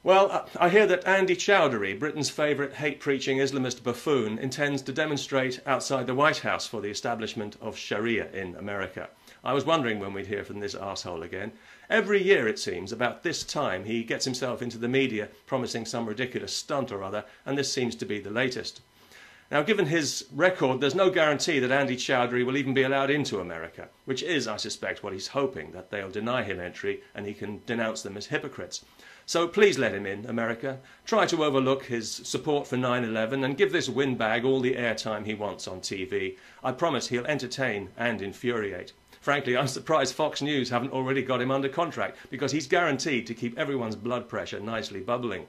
Well, I hear that Andy Choudary, Britain's favourite hate-preaching Islamist buffoon, intends to demonstrate outside the White House for the establishment of sharia in America. I was wondering when we'd hear from this arsehole again. Every year, it seems, about this time, he gets himself into the media promising some ridiculous stunt or other, and this seems to be the latest. Now, given his record, there's no guarantee that Andy Choudary will even be allowed into America, which is, I suspect, what he's hoping, that they'll deny him entry and he can denounce them as hypocrites. So please let him in, America. Try to overlook his support for 9/11 and give this windbag all the airtime he wants on TV. I promise he'll entertain and infuriate. Frankly, I'm surprised Fox News haven't already got him under contract, because he's guaranteed to keep everyone's blood pressure nicely bubbling.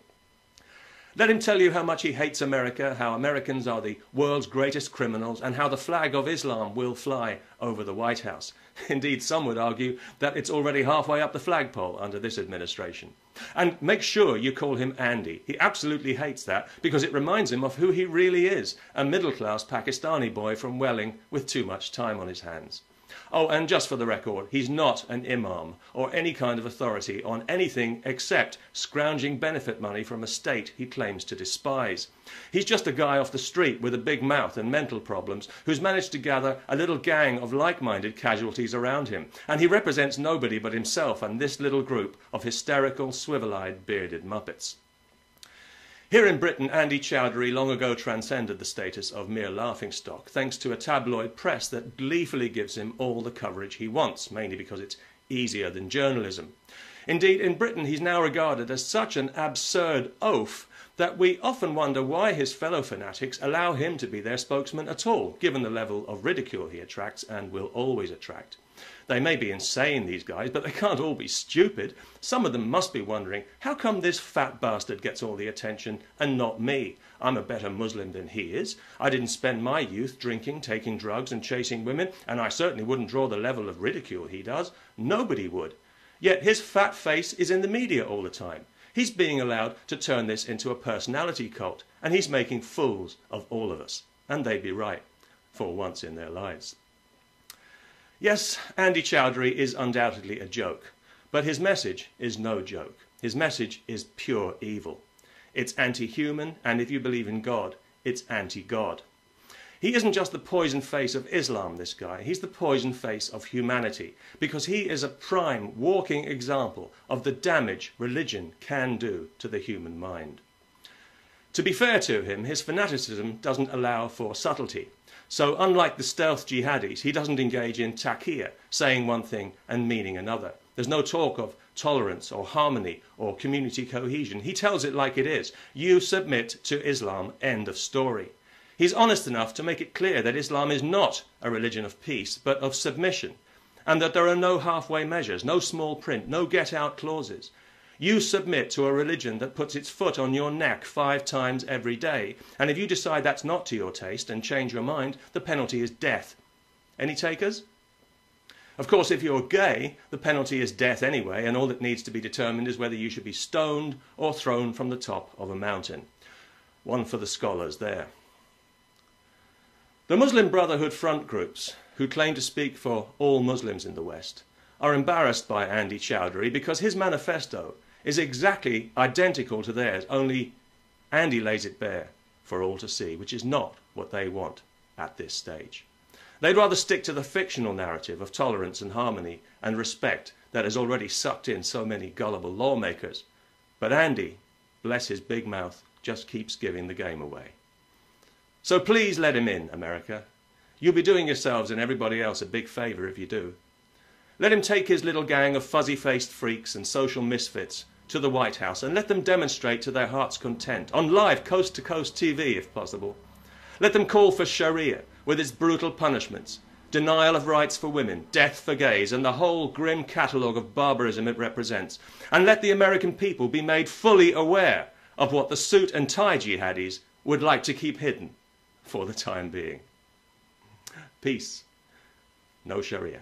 Let him tell you how much he hates America, how Americans are the world's greatest criminals, and how the flag of Islam will fly over the White House. Indeed, some would argue that it's already halfway up the flagpole under this administration. And make sure you call him Andy. He absolutely hates that, because it reminds him of who he really is, a middle-class Pakistani boy from Welling with too much time on his hands. Oh, and just for the record, he's not an imam or any kind of authority on anything except scrounging benefit money from a state he claims to despise. He's just a guy off the street with a big mouth and mental problems who's managed to gather a little gang of like-minded casualties around him, and he represents nobody but himself and this little group of hysterical, swivel-eyed, bearded muppets. Here in Britain, Andy Choudary long ago transcended the status of mere laughingstock, thanks to a tabloid press that gleefully gives him all the coverage he wants, mainly because it's easier than journalism. Indeed, in Britain, he's now regarded as such an absurd oaf that we often wonder why his fellow fanatics allow him to be their spokesman at all, given the level of ridicule he attracts and will always attract. They may be insane, these guys, but they can't all be stupid. Some of them must be wondering, how come this fat bastard gets all the attention and not me? I'm a better Muslim than he is. I didn't spend my youth drinking, taking drugs and chasing women, and I certainly wouldn't draw the level of ridicule he does. Nobody would. Yet his fat face is in the media all the time. He's being allowed to turn this into a personality cult, and he's making fools of all of us. And they'd be right, for once in their lives. Yes, Andy Choudary is undoubtedly a joke, but his message is no joke. His message is pure evil. It's anti-human, and if you believe in God, it's anti-God. He isn't just the poison face of Islam, this guy. He's the poison face of humanity, because he is a prime walking example of the damage religion can do to the human mind. To be fair to him, his fanaticism doesn't allow for subtlety. So unlike the stealth jihadis, he doesn't engage in taqiyya, saying one thing and meaning another. There's no talk of tolerance or harmony or community cohesion. He tells it like it is. You submit to Islam, end of story. He's honest enough to make it clear that Islam is not a religion of peace, but of submission, and that there are no halfway measures, no small print, no get-out clauses. You submit to a religion that puts its foot on your neck 5 times every day, and if you decide that's not to your taste and change your mind, the penalty is death. Any takers? Of course, if you're gay, the penalty is death anyway, and all that needs to be determined is whether you should be stoned or thrown from the top of a mountain. One for the scholars there. The Muslim Brotherhood front groups, who claim to speak for all Muslims in the West, are embarrassed by Andy Choudary because his manifesto is exactly identical to theirs, only Andy lays it bare for all to see, which is not what they want at this stage. They'd rather stick to the fictional narrative of tolerance and harmony and respect that has already sucked in so many gullible lawmakers. But Andy, bless his big mouth, just keeps giving the game away. So please let him in, America. You'll be doing yourselves and everybody else a big favour if you do. Let him take his little gang of fuzzy-faced freaks and social misfits to the White House and let them demonstrate to their heart's content, on live coast-to-coast TV if possible. Let them call for sharia with its brutal punishments, denial of rights for women, death for gays, and the whole grim catalogue of barbarism it represents. And let the American people be made fully aware of what the suit and tie jihadis would like to keep hidden for the time being. Peace. No sharia.